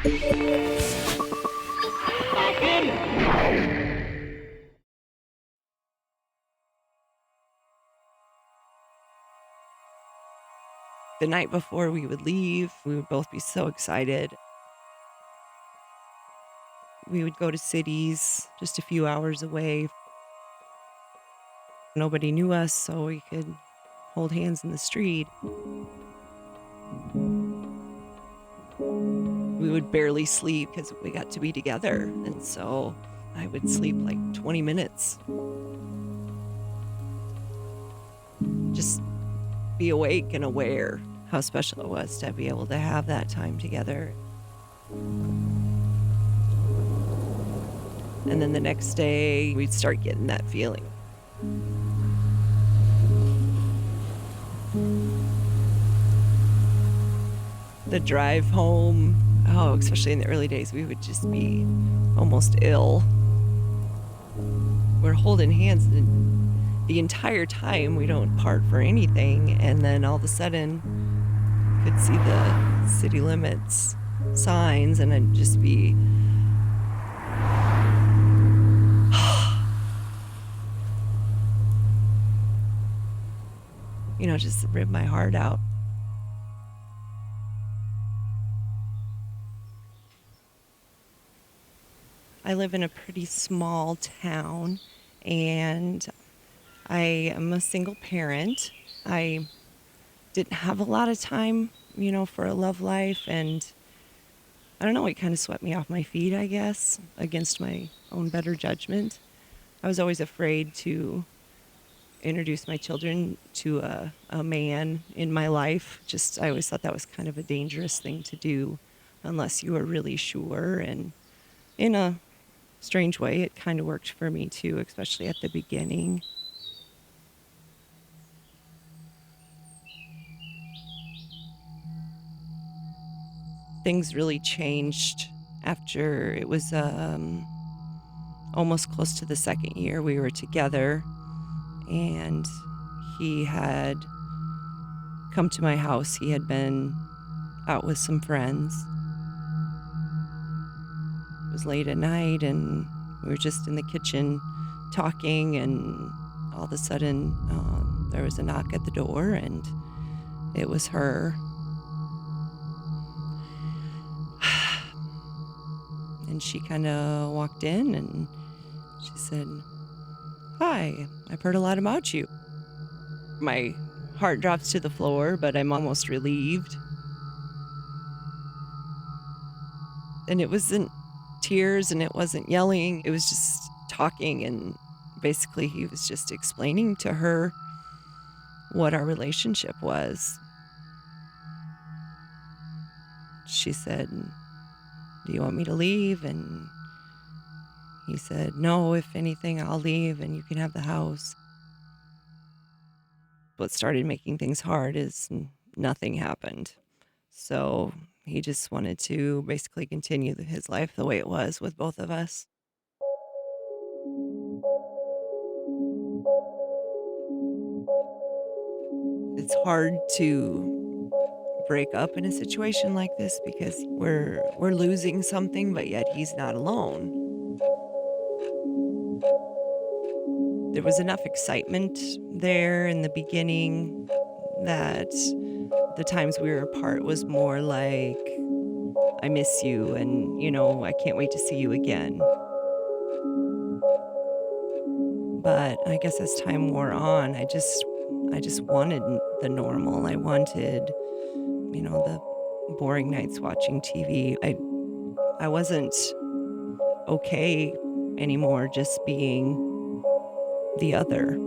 The night before we would leave, we would both be so excited. We would go to cities just a few hours away. Nobody knew us, so we could hold hands in the street. We would barely sleep because we got to be together. And so I would sleep like 20 minutes. Just be awake and aware how special it was to be able to have that time together. And then the next day, we'd start getting that feeling. The drive home, especially in the early days, we would just be almost ill. We're holding hands the entire time. We don't part for anything. And then all of a sudden, could see the city limits signs, and I'd just be, just rip my heart out. I live in a pretty small town, and I am a single parent. I didn't have a lot of time, for a love life, and I don't know, it kind of swept me off my feet, I guess, against my own better judgment. I was always afraid to introduce my children to a man in my life. I always thought that was kind of a dangerous thing to do unless you were really sure. And in a strange way, it kind of worked for me too, especially at the beginning. Things really changed after it was almost close to the second year we were together, and he had come to my house. He had been out with some friends. It was late at night, and we were just in the kitchen talking, and all of a sudden there was a knock at the door, and it was her. And she kind of walked in, and she said, "Hi, I've heard a lot about you." My heart drops to the floor, but I'm almost relieved. And it wasn't tears, and it wasn't yelling. It was just talking, and basically he was just explaining to her what our relationship was. She said, "Do you want me to leave?" And he said, "No, if anything, I'll leave and you can have the house." What started making things hard is nothing happened. So he just wanted to basically continue his life the way it was with both of us. It's hard to break up in a situation like this because we're losing something, but yet he's not alone. There was enough excitement there in the beginning that the times we were apart was more like, "I miss you, and, I can't wait to see you again." But I guess as time wore on, I just wanted the normal. I wanted, the boring nights watching TV. I wasn't okay anymore just being the other.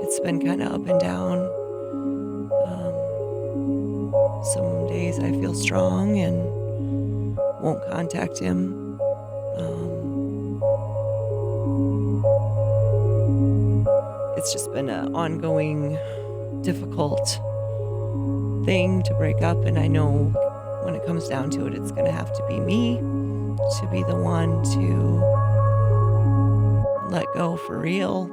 It's been kind of up and down. Some days I feel strong and won't contact him. It's just been an ongoing, difficult thing to break up, and I know when it comes down to it, it's going to have to be me to be the one to let go for real,